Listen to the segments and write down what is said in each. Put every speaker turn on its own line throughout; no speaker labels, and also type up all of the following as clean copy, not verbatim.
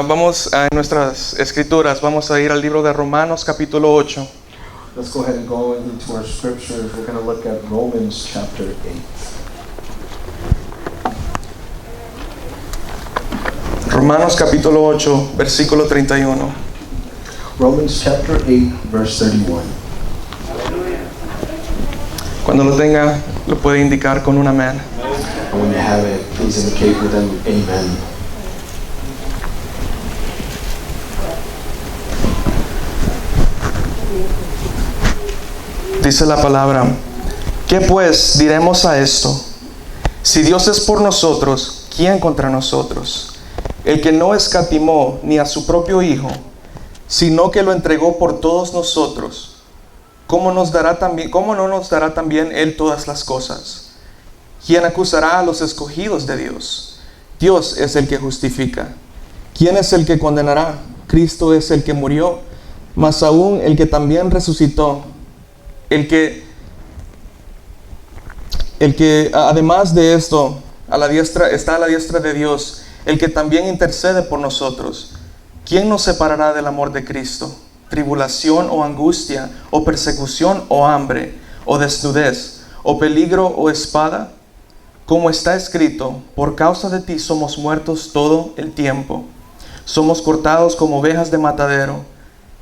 Vamos a nuestras escrituras, vamos a ir al libro de Romanos capítulo 8.
Let's go ahead and go into our scriptures. We're going to look at Romans chapter 8.
Romanos capítulo 8, versículo 31.
Romans chapter 8, verse 31.
Cuando lo tenga, lo puede indicar con un amén.
And when you have it, please indicate with an amen.
Dice la palabra: ¿qué pues diremos a esto? Si Dios es por nosotros, ¿quién contra nosotros? El que no escatimó ni a su propio Hijo, sino que lo entregó por todos nosotros, ¿cómo no nos dará también Él todas las cosas? ¿Quién acusará a los escogidos de Dios? Dios es el que justifica. ¿Quién es el que condenará? Cristo es el que murió, mas aún el que también resucitó, el que además de esto está a la diestra de Dios, el que también intercede por nosotros. ¿Quién nos separará del amor de Cristo? ¿Tribulación o angustia, o persecución o hambre, o desnudez, o peligro o espada? Como está escrito: por causa de ti somos muertos todo el tiempo. Somos cortados como ovejas de matadero.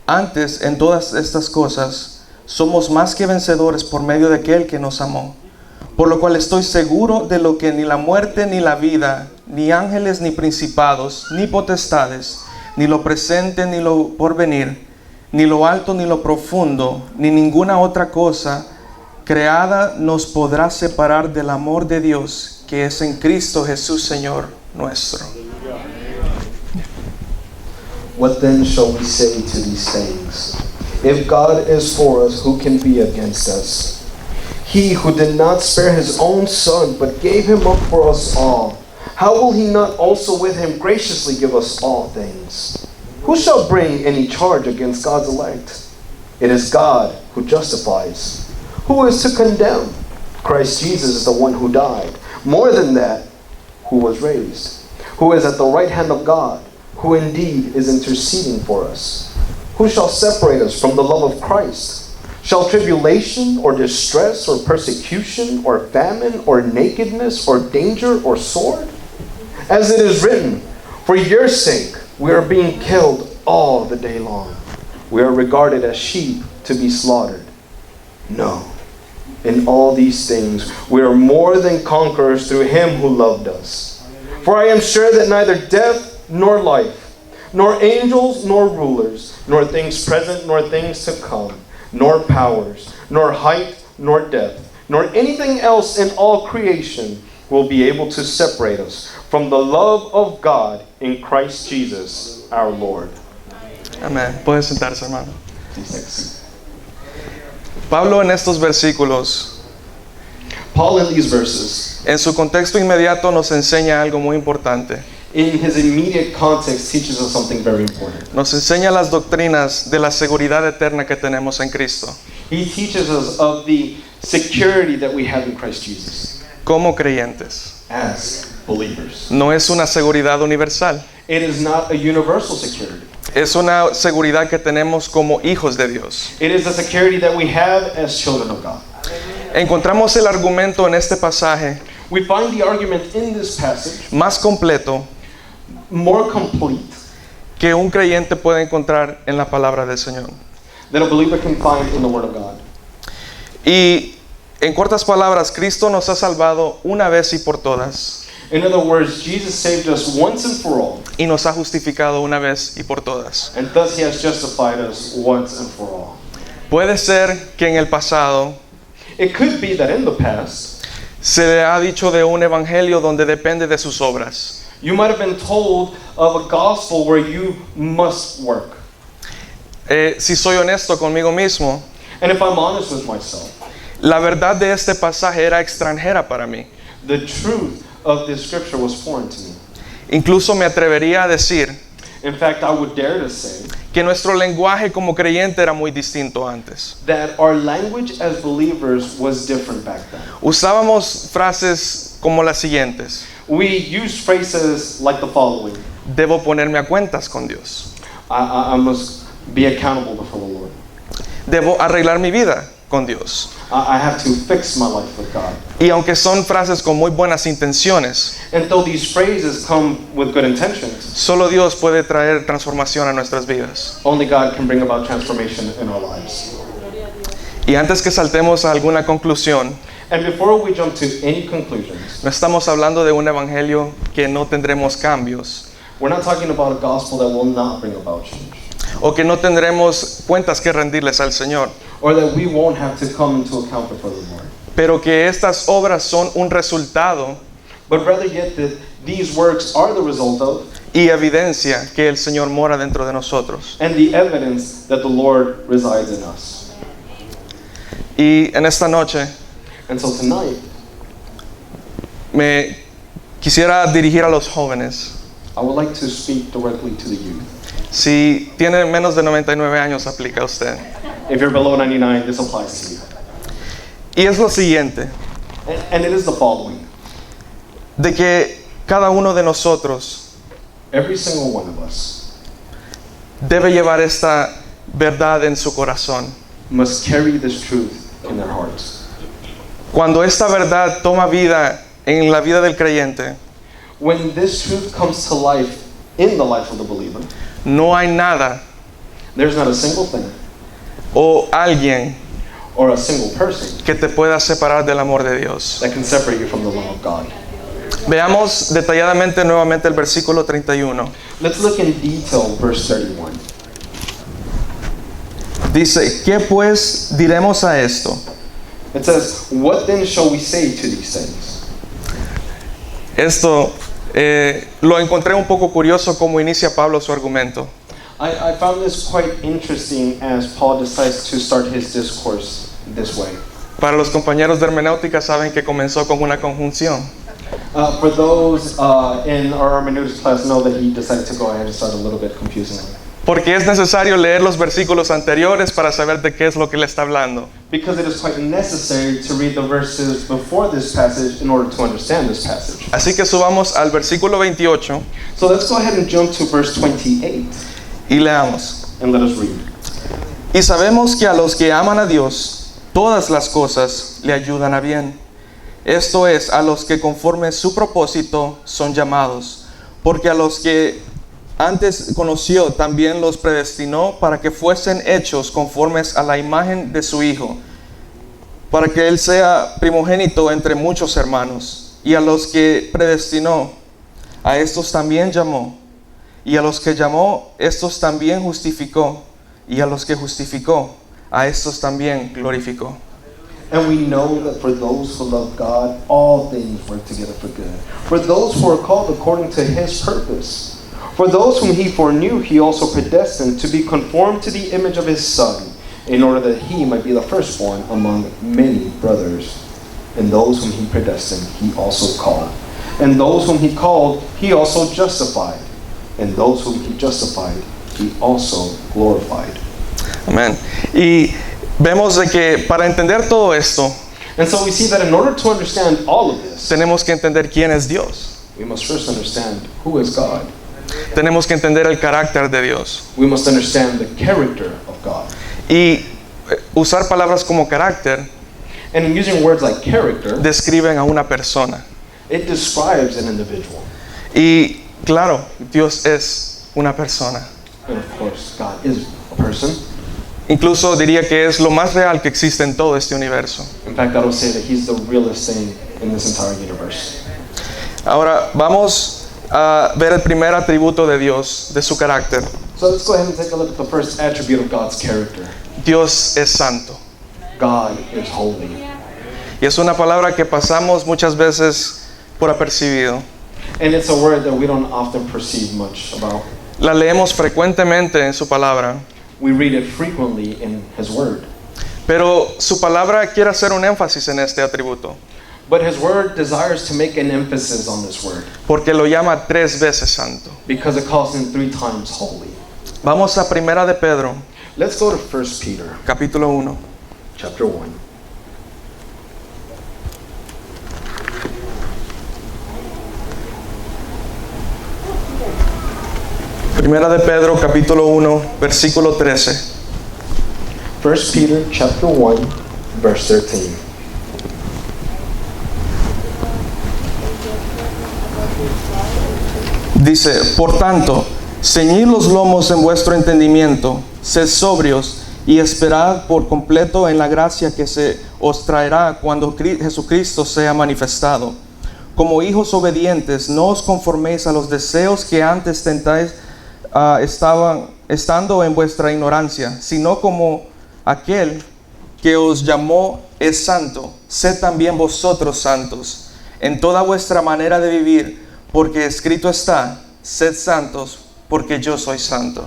Antes, en todas estas cosas, somos más que vencedores por medio de aquel que nos amó. Por lo cual estoy seguro de lo que ni la muerte ni la vida, ni ángeles ni principados, ni potestades, ni lo presente ni lo porvenir, ni lo alto ni lo profundo, ni ninguna otra cosa creada nos podrá separar del amor de Dios que es en Cristo Jesús Señor nuestro.
What then shall we say to these things? If God is for us, who can be against us? He who did not spare his own Son, but gave him up for us all, how will he not also with him graciously give us all things? Who shall bring any charge against God's elect? It is God who justifies. Who is to condemn? Christ Jesus is the one who died. More than that, who was raised, who is at the right hand of God, who indeed is interceding for us. Who shall separate us from the love of Christ? Shall tribulation or distress or persecution or famine or nakedness or danger or sword? As it is written, for your sake we are being killed all the day long. We are regarded as sheep to be slaughtered. No. In all these things we are more than conquerors through him who loved us. For I am sure that neither death nor life, nor angels nor rulers, nor things present nor things to come, nor powers, nor height nor depth, nor anything else in all creation will be able to separate us from the love of God in Christ Jesus our Lord.
Amén. Puede sentarse, hermano. Pablo en estos versículos,
Paul in these verses,
en su contexto inmediato, nos enseña algo muy importante.
in his immediate context, teaches us something very important.
Nos enseña las doctrinas de la seguridad eterna que tenemos en Cristo.
He teaches us of the security that we have in Christ Jesus
Como creyentes.
as believers.
No es una seguridad universal.
It is not a universal security.
Es una seguridad que tenemos como hijos de Dios.
It is a security that we have as children of God.
Encontramos el argumento en este pasaje
We find the argument in this passage
más completo
more complete
que un creyente puede encontrar en la palabra del Señor.
that a believer can find in the Word of God.
Y en cortas palabras, Cristo nos ha salvado una vez y por todas,
In other words, Jesus saved us once and for all,
y nos ha justificado una vez y por todas.
and thus He has justified us once and for all.
Puede ser que en el pasado
It could be that in the past,
se le ha dicho de un evangelio donde depende de sus obras.
you might have been told of a gospel where you must work.
Si soy honesto conmigo mismo,
And if I'm honest with myself,
la verdad de este pasaje era extranjera para mí.
the truth of this scripture was foreign to me.
Incluso me atrevería a decir
In fact, I would dare to say
que nuestro lenguaje como creyente era muy distinto antes.
that our language as believers was different back then.
Usábamos frases como las siguientes:
We used phrases like the following.
debo ponerme a cuentas con Dios.
I must be accountable before the Lord.
Debo arreglar mi vida con Dios.
I have to fix my life with God.
Y aunque son frases con muy buenas intenciones,
And though these phrases come with good intentions,
solo Dios puede traer transformación a nuestras vidas.
only God can bring about transformation in our lives.
Y antes que saltemos a alguna conclusión,
And before we jump to any conclusions,
no estamos hablando de un evangelio que no tendremos cambios
we're not talking about a gospel that will not bring about change,
o que no tendremos cuentas que rendirles al Señor,
or that we won't have to come into account before the Lord.
pero que estas obras son un resultado
But rather yet that these works are the result of
y evidencia que el Señor mora dentro de nosotros.
and the evidence that the Lord resides in us.
Y en esta noche
And so tonight,
me quisiera dirigir a los jóvenes.
I would like to speak directly to the youth.
Si tiene menos de 99 años, aplica a usted.
If you're below 99, this applies to you.
Y es lo siguiente,
And it is the following.
de que cada uno de nosotros
Every single one of us
debe llevar esta verdad en su corazón.
must carry this truth in their hearts.
Cuando esta verdad toma vida en la vida del creyente,
When this truth comes to life in the life of the believer,
no hay nada
there's not a single thing
o alguien
or a single person
que te pueda separar del amor de Dios.
that can separate you from the love of God.
Veamos detalladamente nuevamente el versículo 31.
Let's look in detail verse 31.
Dice, ¿qué pues diremos a esto?
It says, "What then shall we say to these things?"
Esto lo encontré un poco curioso como inicia Pablo su argumento.
I found this quite interesting as Paul decides to start his discourse this way.
Para los compañeros de hermenéutica saben que comenzó con una conjunción.
For those in our hermeneutics class know that he decided to go ahead and start a little bit confusingly.
Porque es necesario leer los versículos anteriores para saber de qué es lo que le está hablando.
Because it is quite necessary to read the verses before this passage in order to understand this passage.
Así que subamos al versículo 28
So let's go ahead and jump to verse 28
y leamos.
and let us read.
Y sabemos que a los que aman a Dios, todas las cosas le ayudan a bien. Esto es, a los que conforme su propósito son llamados. Porque a los que antes conoció, también los predestinó para que fuesen hechos conformes a la imagen de su Hijo, para que Él sea primogénito entre muchos hermanos. Y a los que predestinó, a estos también llamó. Y a los que llamó, estos también justificó. Y a los que justificó, a estos también glorificó.
And we know that for those who love God, all things work together for good. For those who are called according to His purpose. For those whom He foreknew, He also predestined to be conformed to the image of His Son, in order that He might be the firstborn among many brothers. And those whom He predestined, He also called. And those whom He called, He also justified. And those whom He justified, He also glorified.
Amén. Y vemos de que para entender todo esto,
And so we see that in order to understand all of this,
tenemos que entender quién es Dios.
we must first understand who is God.
Tenemos que entender el carácter de Dios.
We must understand the character of God.
Y usar palabras como carácter
And in using words like character,
describen a una persona.
it describes an individual.
Y claro, Dios es una persona.
And of course, God is a person.
Incluso diría que es lo más real que existe en todo este universo.
In fact, I would say that He's the realest thing in this entire universe.
Ahora vamos a ver el primer atributo de Dios, de su carácter.
So let's go ahead and take a look at the first attribute of God's character.
Dios es santo.
God is holy.
Y es una palabra que pasamos muchas veces por apercibido.
And it's a word that we don't often perceive much about.
La leemos frecuentemente en su palabra,
We read it frequently in His word.
pero su palabra quiere hacer un énfasis en este atributo,
But His word desires to make an emphasis on this word
porque lo llama 3 veces santo.
because it calls Him 3 times holy.
Vamos a Primera de Pedro,
Let's go to 1 Peter
capítulo 1.
chapter 1.
Primera de Pedro, capítulo 1, versículo 13.
1 Peter chapter 1, verse 13.
Dice, por tanto, ceñid los lomos en vuestro entendimiento, sed sobrios y esperad por completo en la gracia que se os traerá cuando Jesucristo sea manifestado. Como hijos obedientes, no os conforméis a los deseos que antes tentáis estando en vuestra ignorancia, sino como aquel que os llamó es santo, sed también vosotros santos en toda vuestra manera de vivir, porque escrito está, sed santos, porque yo soy santo.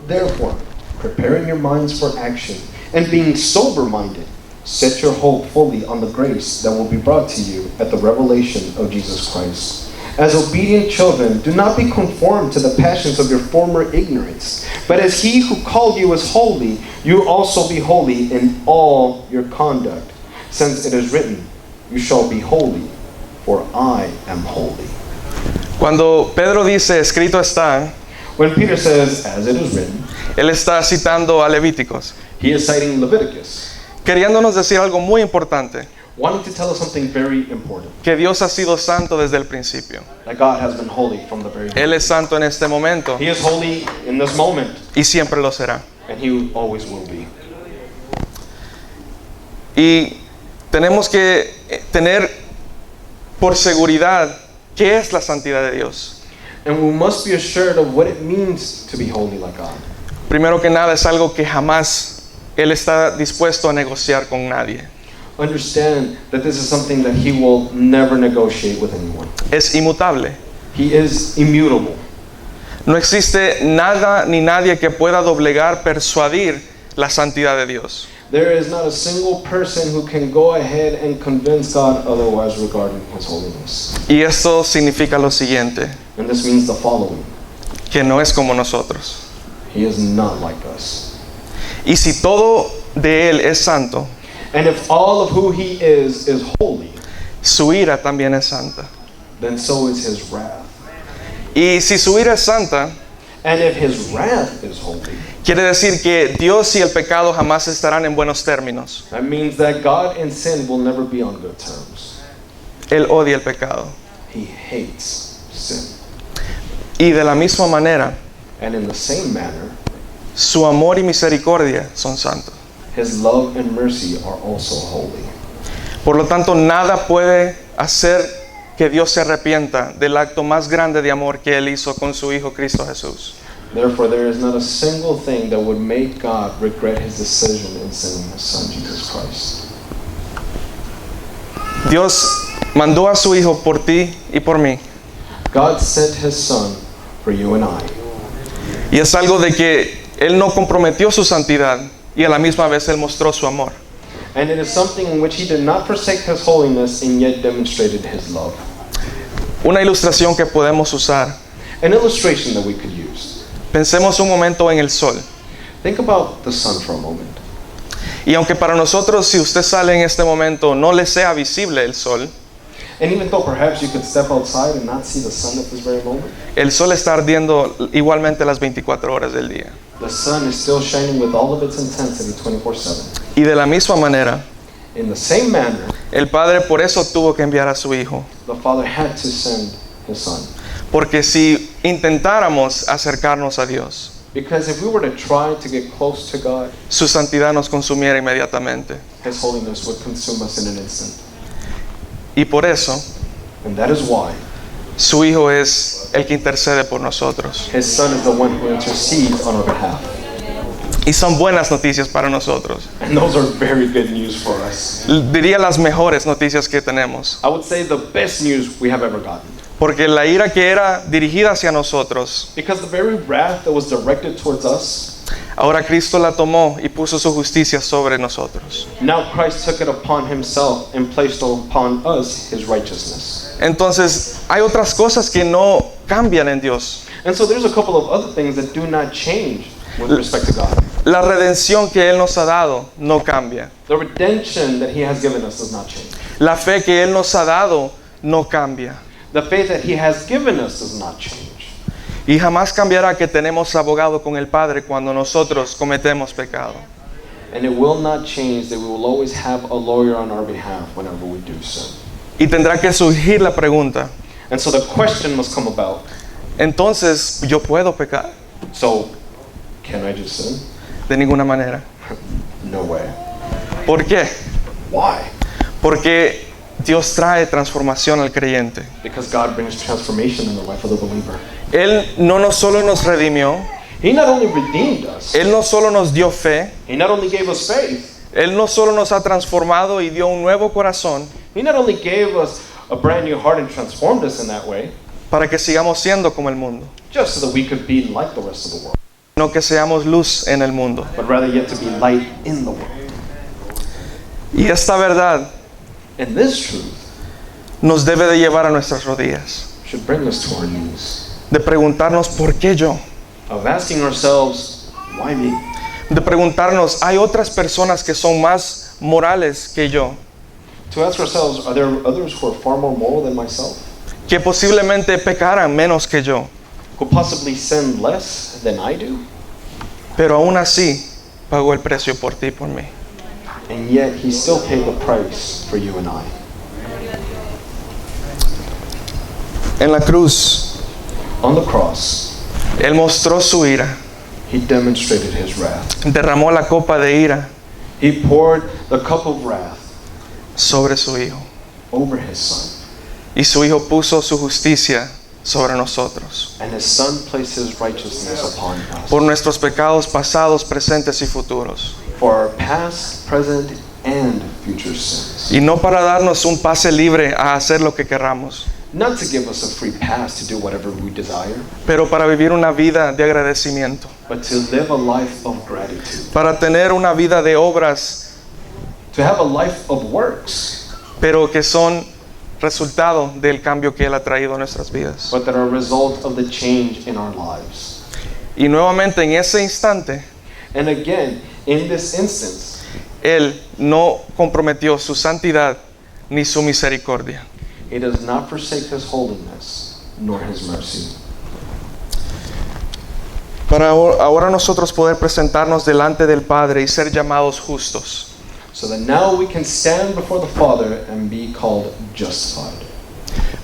Therefore, preparing your minds for action, and being sober-minded, set your hope fully on the grace that will be brought to you at the revelation of Jesus Christ. As obedient children, do not be conformed to the passions of your former ignorance, but as He who called you is holy, you also be holy in all your conduct, since it is written, you shall be holy, for I am holy.
Cuando Pedro dice, escrito está,
When Peter says, as it is written,
él está citando a Levíticos,
he is citing Leviticus,
queriéndonos decir algo muy importante,
wanting to tell us something very important,
que Dios ha sido santo desde el principio.
that God has been holy from the very beginning.
Él es santo en este momento
He is holy in this moment,
y siempre lo será.
and He always will be.
Y tenemos que tener por seguridad qué es la santidad de Dios.
And we must be assured of what it means to be holy like God.
Primero que nada es algo que jamás Él está dispuesto a negociar con nadie.
Understand that this is something that He will never negotiate with anyone.
Es inmutable.
He is immutable.
No existe nada ni nadie que pueda doblegar, persuadir la santidad de Dios.
There is not a single person who can go ahead and convince God otherwise regarding His holiness.
Y esto significa lo siguiente,
And this means the following.
que no es como nosotros.
He is not like us.
Y si todo de Él es santo,
And if all of who He is holy,
su ira también es santa.
then so is His wrath.
Y si su ira es santa,
And if His wrath is holy,
quiere decir que Dios y el pecado jamás estarán en buenos términos.
that means that God and sin will never be on good terms.
Él odia el pecado.
He hates sin.
Y de la misma manera,
And in the same manner,
su amor y misericordia son santos.
His love and mercy are also holy.
Por lo tanto, nada puede hacer que Dios se arrepienta del acto más grande de amor que Él hizo con su Hijo Cristo Jesús.
Therefore, there is not a single thing that would make God regret His decision in sending His Son, Jesus Christ.
Dios mandó a su Hijo por ti y por mí.
God sent His Son for you and I.
Y es algo de que Él no comprometió su santidad y a la misma vez Él mostró su amor.
And it is something in which He did not forsake His holiness and yet demonstrated His love.
Una ilustración que podemos usar.
An illustration that we could use.
Pensemos un momento en el sol.
Think about the sun for a moment.
Y aunque para nosotros, si usted sale en este momento, no le sea visible el sol,
And even though perhaps you could step outside and not see the sun at this very moment,
el sol está ardiendo igualmente las 24 horas del día.
the sun is still shining with all of its intensity 24/7.
Y de la misma manera,
In the same manner,
el Padre por eso tuvo que enviar a su Hijo.
the Father had to send His Son.
Porque si intentáramos acercarnos a Dios,
Because if we were to try to get close to God,
su santidad nos consumiera inmediatamente.
His holiness would consume us in an instant.
Y por eso,
And that is why
su Hijo es el que intercede por nosotros.
His Son is the one who intercedes on our behalf.
Y son buenas noticias para nosotros.
And those are very good news for us.
Diría las mejores noticias que tenemos.
I would say the best news we have ever gotten.
Porque la ira que era dirigida hacia nosotros,
Because the very wrath that was directed towards us,
ahora Cristo la tomó y puso su justicia sobre nosotros.
now Christ took it upon Himself and placed upon us His righteousness.
Entonces, hay otras cosas que no cambian en Dios.
And so there's a couple of other things that do not change with respect to God.
La redención que Él nos ha dado no cambia.
The redemption that He has given us does not change.
La fe que Él nos ha dado no cambia.
The faith that He has given us does not change.
Y jamás cambiará que tenemos abogado con el Padre cuando nosotros cometemos pecado.
And it will not change that we will always have a lawyer on our behalf whenever we do sin.
Y tendrá que surgir la pregunta,
And so the question must come about,
entonces, ¿yo puedo pecar?
so can I just sin?
De ninguna manera.
No way.
¿Por qué?
Why?
Porque Dios trae transformación al creyente.
Because God brings transformation in the life of the believer.
Él no solo nos redimió,
He not only redeemed us,
Él no solo nos dio fe,
He not only gave us faith,
Él no solo nos ha transformado y dio un nuevo corazón
He not only gave us a brand new heart and transformed us in that way,
para que sigamos siendo como el mundo,
just so that we could be like the rest of the world,
sino que seamos luz en el mundo.
but rather yet to be light in the world.
Y esta verdad
And this truth
nos debe de llevar a nuestras rodillas,
should bring us to our knees,
de preguntarnos ¿por qué yo?
of asking ourselves, why me?
De preguntarnos, ¿hay otras personas que son más morales que yo?
To ask ourselves, are there others who are far more moral than myself?
Que posiblemente pecaran menos que yo,
Who possibly sin less than I do?
pero aún así pagó el precio por ti y por mí.
And yet He still paid the price for you and I.
En la cruz,
On the cross,
Él mostró su ira,
He demonstrated His wrath.
derramó la copa de ira
He poured the cup of wrath
sobre su Hijo,
over His Son.
y su Hijo puso su justicia sobre nosotros,
And His Son placed His righteousness upon us.
por nuestros pecados pasados, presentes y futuros.
For our past, present, and future sins.
Y no para darnos un pase libre a hacer lo que queramos,
Not to give us a free pass to do whatever we desire,
pero para vivir una vida de agradecimiento,
but to live a life of gratitude.
para tener una vida de obras,
To have a life of works,
pero que son resultado del cambio que Él ha traído a nuestras vidas.
but that are a result of the change in our lives.
Y nuevamente en ese instante,
And again, in this instance,
Él no comprometió su santidad ni su misericordia.
He does not forsake His holiness, nor His mercy.
Para ahora nosotros poder presentarnos delante del Padre y ser llamados justos.
So that now we can stand before the Father and be called justified.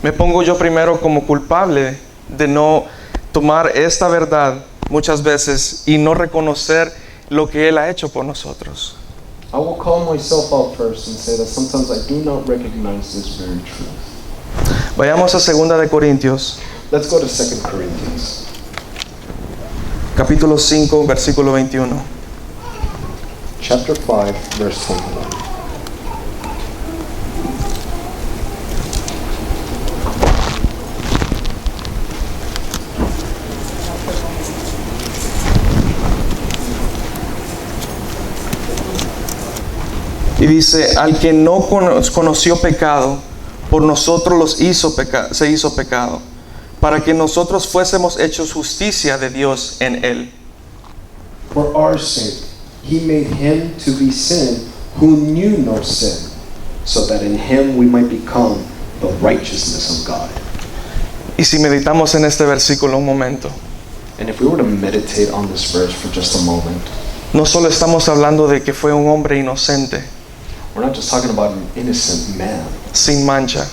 Me pongo yo primero como culpable de no tomar esta verdad muchas veces y no reconocer lo que Él ha hecho por nosotros.
I will call myself out first and say that sometimes I do not recognize this very truth.
Vayamos a 2 de Corintios,
Let's go to 2 Corinthians.
capítulo 5, versículo 21.
Chapter 5, verse 21.
Y dice, al que no conoció pecado, por nosotros se hizo pecado, para que nosotros fuésemos hechos justicia de Dios en Él.
For our sake, He made Him to be sin who knew no sin, so that in Him we might become the righteousness of God.
Y si meditamos en este versículo un momento,
And if we were to meditate on this verse for just a moment,
no solo estamos hablando de que fue un hombre inocente,
we're not just talking about an innocent man
sin mancha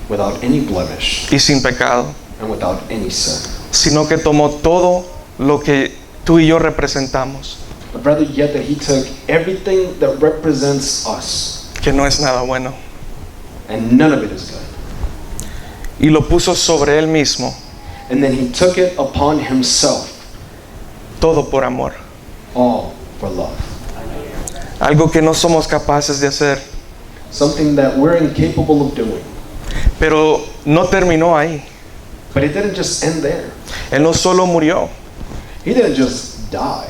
without any blemish
y sin pecado,
and without any sin,
sino que tomó todo lo que tú y yo representamos,
but rather yet that He took everything that represents us,
que no es nada bueno,
and none of it is good,
y lo puso sobre Él mismo,
and then He took it upon Himself,
todo por amor.
all for love.
Algo que no somos capaces de hacer,
Something that we're incapable of doing.
pero no terminó ahí.
But it didn't just end there.
Él no solo murió,
He didn't just die.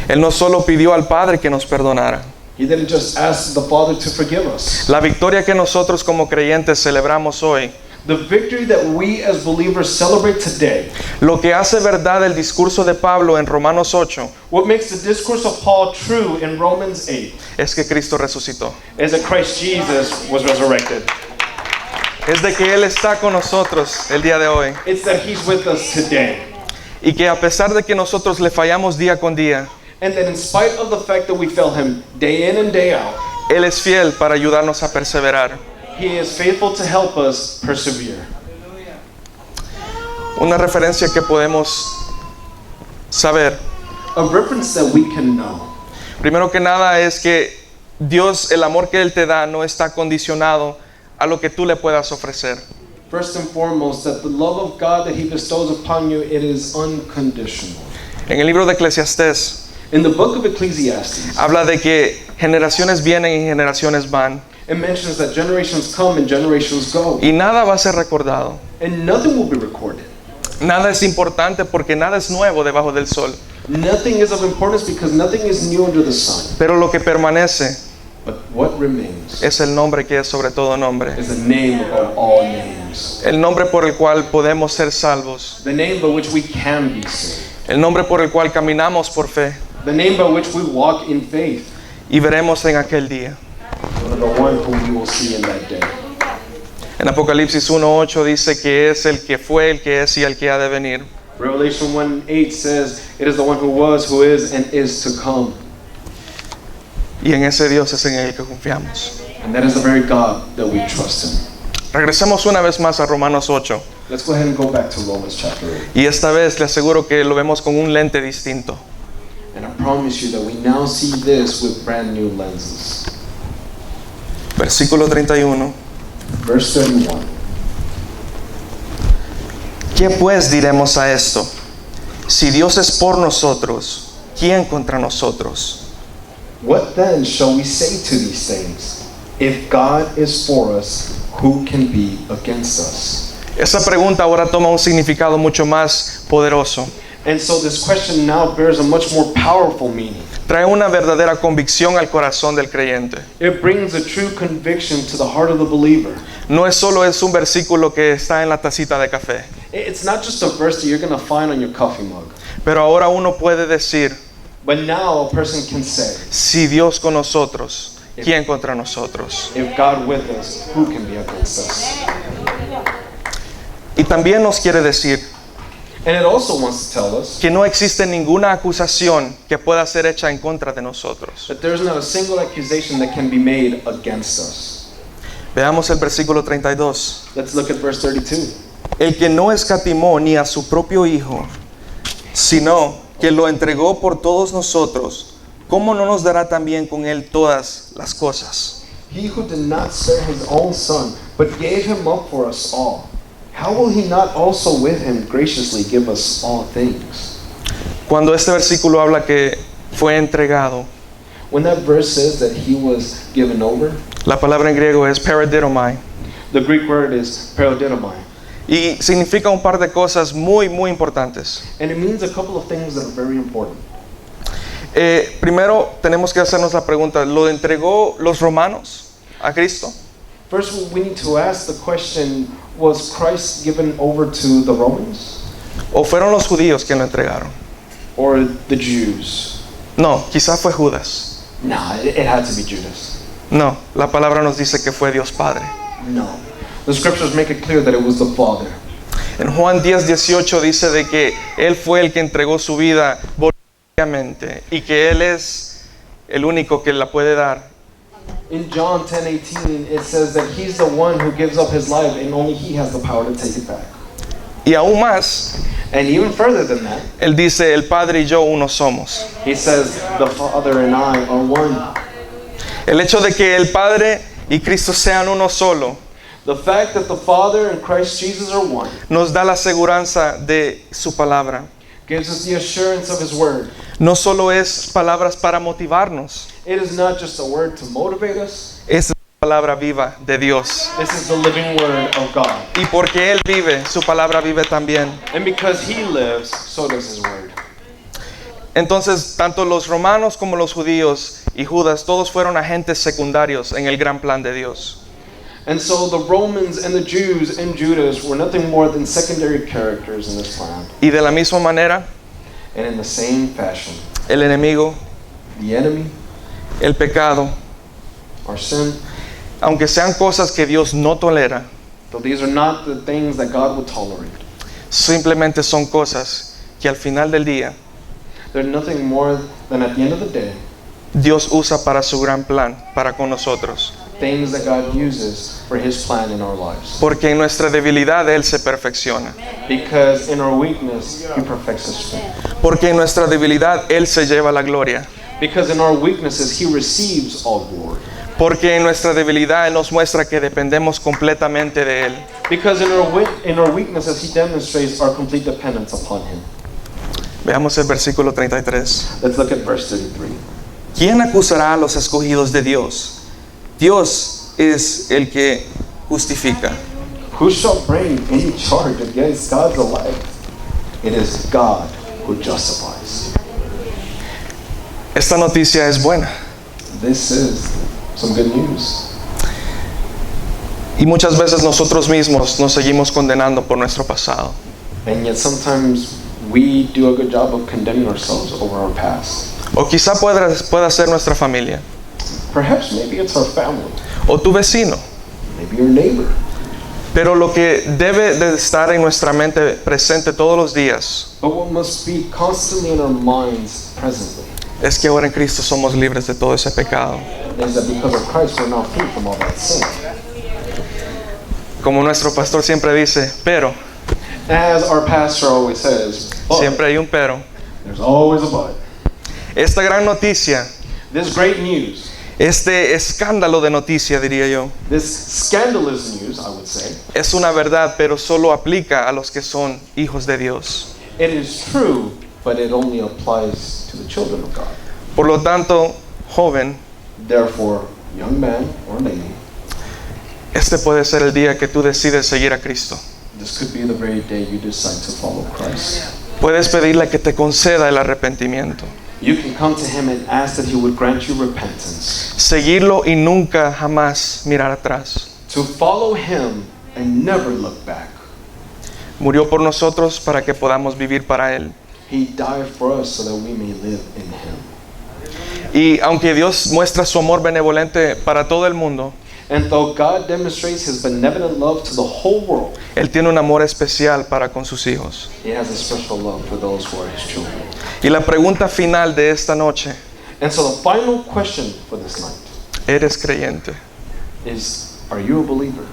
Él no solo pidió al Padre que nos perdonara.
He didn't just ask the Father to forgive us.
La victoria que nosotros como creyentes celebramos hoy,
The victory that we as believers celebrate today,
lo que hace verdad el discurso de Pablo en Romanos 8,
what makes the discourse of Paul true in Romans 8,
es que Cristo resucitó.
is that Christ Jesus was resurrected.
Es de que Él está con nosotros el día de hoy.
It's that He's with us today.
y que a pesar de que nosotros le fallamos día con día,
And that in spite of the fact that we fail Him day in and day out,
Él es fiel para ayudarnos a perseverar.
He is faithful to help us persevere.
Una referencia que podemos saber,
A reference that we can know.
primero que nada, es que Dios, el amor que Él te da no está condicionado a lo que tú le puedas ofrecer.
First and foremost, that the love of God that He bestows upon you, it is unconditional.
En el libro de Eclesiastés
In the book of Ecclesiastes,
habla de que generaciones vienen y generaciones van,
it mentions that generations come and generations go,
y nada va a ser recordado.
and nothing will be recorded.
Nada es importante porque nada es nuevo debajo del sol.
Nothing is of importance because nothing is new under the sun.
Pero lo que permanece
But what remains
es el nombre que es sobre todo nombre.
is the name above all names.
El nombre por el cual podemos ser salvos.
The name by which we can be saved.
El nombre por el cual caminamos por fe.
The name by which we walk in faith.
Y veremos en aquel día.
The one whom we will see in that day.
En Apocalipsis 1:8 dice que es el que fue, el que es y el que ha de venir.
Revelation 1:8 says, it is the one who was, who is, and is to come.
Y en ese Dios es en el que confiamos.
And that is the very God that we trust in.
Regresemos una vez más a Romanos 8.
Let's go ahead and go back to Romans chapter 8.
Y esta vez le aseguro que lo vemos con un lente distinto.
And I promise you that we now see this with brand new lenses.
Versículo 31.
Verse 31.
¿Qué pues diremos a esto? Si Dios es por nosotros, ¿quién contra nosotros?
What then shall we say to these things? If God is for us, who can be against us?
Esa pregunta ahora toma un significado mucho más poderoso.
And so this question now bears a much more powerful meaning.
Trae una verdadera convicción al corazón del creyente.
It brings a true conviction to the heart of the believer.
No es solo un versículo que está en la tacita de café,
It's not just a verse that you're going to find on your coffee mug.
pero ahora uno puede decir,
But now a person can say,
si Dios con nosotros, ¿quién contra nosotros?
if God with us, who can be against us?
Y también nos quiere decir
And it also wants to tell us
que no existe ninguna acusación que pueda ser hecha en contra de nosotros.
that there's not a single accusation that can be made against us.
Veamos el versículo 32.
Let's look at verse 32.
El que no escatimó ni a su propio Hijo, sino que lo entregó por todos nosotros, ¿cómo no nos dará también con él todas las cosas?
He who did not spare his own son, but gave him up for us all, how will he not also with him graciously give us all things?
Cuando este versículo habla que fue entregado,
When that verse says that he was given over,
la palabra en griego es paradidomai,
the Greek word is paradidomai.
y significa un par de cosas muy importantes.
And it means a couple of things that are very important.
Primero tenemos que hacernos la pregunta, ¿lo entregó los romanos a Cristo?
First, we need to ask the question, was Christ given over to the Romans
¿O fueron los judíos quienes lo entregaron?
or the Jews?
No, quizá fue Judas.
Nah, it had to be Judas.
No, la palabra nos dice que fue Dios Padre.
No. The scriptures make it clear that it was the Father.
En Juan 10:18 dice de que Él fue el que entregó su vida voluntariamente y que Él es el único que la puede dar.
In John 10:18, it says that he's the one who gives up his life and only he has the power to take it back.
Y aún más,
And even further than that,
Él dice, el Padre y yo uno somos.
he says, the Father and I are one.
El hecho de que el Padre y Cristo sean uno solo
The fact that the Father and Christ Jesus are one
nos da la aseguranza de su palabra.
gives us the assurance of his word.
No solo es palabras para motivarnos,
It is not just a word to motivate us.
es la palabra viva de Dios.
This is the living word of God.
Y porque Él vive, su palabra vive también.
And because he lives, so does his word.
Entonces, tanto los romanos como los judíos y Judas, todos fueron agentes secundarios en el gran plan de Dios.
And so the Romans and the Jews and Judas were nothing more than secondary characters in this plan.
Y de la misma manera,
And in the same fashion,
el enemigo,
the enemy,
el pecado,
our sin,
aunque sean cosas que Dios no tolera,
though these are not the things that God would tolerate,
simplemente son cosas que al final del día
There's nothing more than at the end of the day,
Dios usa para su gran plan para con nosotros.
things that God uses for His plan in our lives.
Porque en nuestra debilidad Él se perfecciona.
Because in our weakness, He perfects His strength.
Porque en nuestra debilidad Él se lleva la gloria.
Because in our weaknesses, He receives all glory.
Porque en nuestra debilidad Él nos muestra que dependemos completamente de Él.
Because in our weaknesses, He demonstrates our complete dependence upon Him.
Veamos el versículo 33.
Let's look at verse 33.
¿Quién acusará a los escogidos de Dios? Dios es el que justifica.
Who shall bring any charge against God's elect? It is God who justifies.
Esta noticia es buena.
This is some good news.
Y muchas veces nosotros mismos nos seguimos condenando por nuestro pasado.
And yet sometimes we do a good job of condemning ourselves over our past.
O quizá pueda ser nuestra familia.
Perhaps maybe it's our family,
O tu vecino.
maybe your neighbor.
Pero lo que debe de estar en nuestra mente presente todos los días
But what must be constantly in our minds presently
es que ahora en Cristo somos libres de todo ese pecado.
is that because of Christ we're now free from all that sin.
Como nuestro pastor siempre dice, pero,
As our pastor always says, but
siempre hay un pero.
there's always a but.
Esta gran noticia,
This great news,
este escándalo de noticia, diría yo,
this scandalous news, I would say,
es una verdad, pero solo aplica a los que son hijos de Dios.
it is true, but it only applies to the children of God.
Por lo tanto, joven,
Therefore, young man or lady,
este puede ser el día que tú decides seguir a Cristo.
this could be the very day you decide to follow Christ.
Puedes pedirle que te conceda el arrepentimiento,
You can come to Him and ask that He would grant you repentance.
seguirlo y nunca jamás mirar atrás.
To follow Him and never look back.
Murió por nosotros para que podamos vivir para Él.
He died for us so that we may live in Him.
Y aunque Dios muestra su amor benevolente para todo el mundo,
And though God demonstrates His benevolent love to the whole world,
Él tiene un amor especial para con sus hijos.
He has a special love for those who are His children.
Y la pregunta final de esta noche,
And so the final question for this night
¿eres creyente?
is, are you a believer?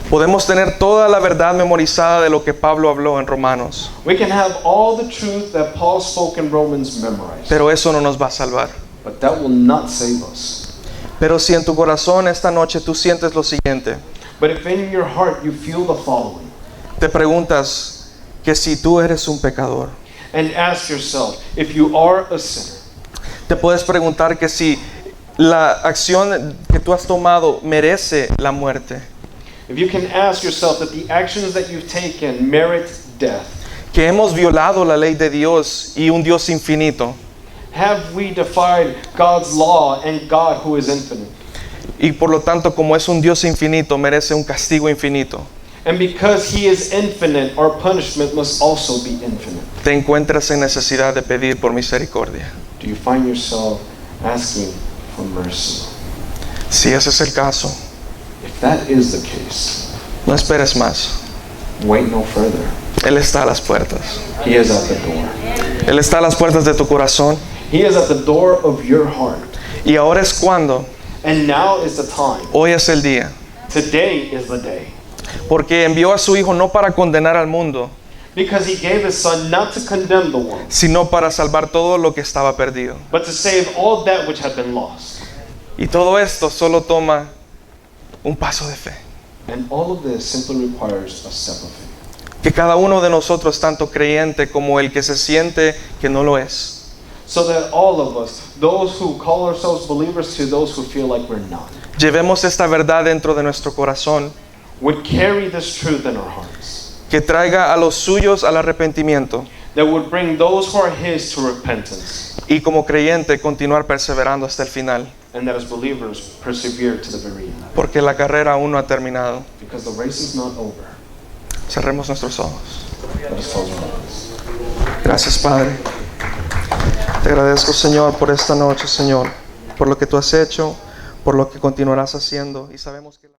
Podemos tener toda la verdad memorizada de lo que Pablo habló en Romanos,
We can have all the truth that Paul spoke in Romans memorized,
pero eso no nos va a salvar.
but that will not save us.
Pero si en tu corazón esta noche tú sientes lo siguiente,
But if in your heart you feel the following,
te preguntas que si tú eres un pecador,
and ask yourself, if you are a sinner,
te puedes preguntar que si la acción que tú has tomado merece la muerte,
if you can ask yourself that the actions that you've taken merit death,
que hemos violado la ley de Dios y un Dios infinito,
have we defied God's law and God who is infinite?
y por lo tanto como es un Dios infinito merece un castigo infinito,
And because He is infinite, our punishment must also be infinite.
te encuentras en necesidad de pedir por misericordia.
Do you find yourself asking for mercy?
Si ese es el caso,
If that is the case,
no esperes más.
wait no further.
Él está a las puertas.
He is at the door.
Él está a las puertas de tu corazón.
He is at the door of your heart.
Y ahora es cuando,
And now is the time.
hoy es el día.
Today is the day.
Porque envió a su Hijo no para condenar al mundo,
Because He gave His Son not to condemn the world,
sino para salvar todo lo que estaba perdido.
but to save all that which had been lost.
Y todo esto solo toma un paso de fe.
And all of this simply requires a step of faith.
Que cada uno de nosotros, tanto creyente como el que se siente que no lo es,
So that all of us, those who call ourselves believers to those who feel like we're not,
llevemos esta verdad dentro de nuestro corazón,
would carry this truth in our hearts.
que traiga a los suyos al arrepentimiento,
That would bring those who are His to repentance.
y como creyente continuar perseverando hasta el final,
And that as believers, persevere to the very end.
porque la carrera aún no ha terminado.
Because the race is not over.
Cerremos nuestros ojos.
Let us close our eyes.
Gracias, Padre. Te agradezco, Señor, por esta noche, Señor, por lo que tú has hecho, por lo que continuarás haciendo, y sabemos que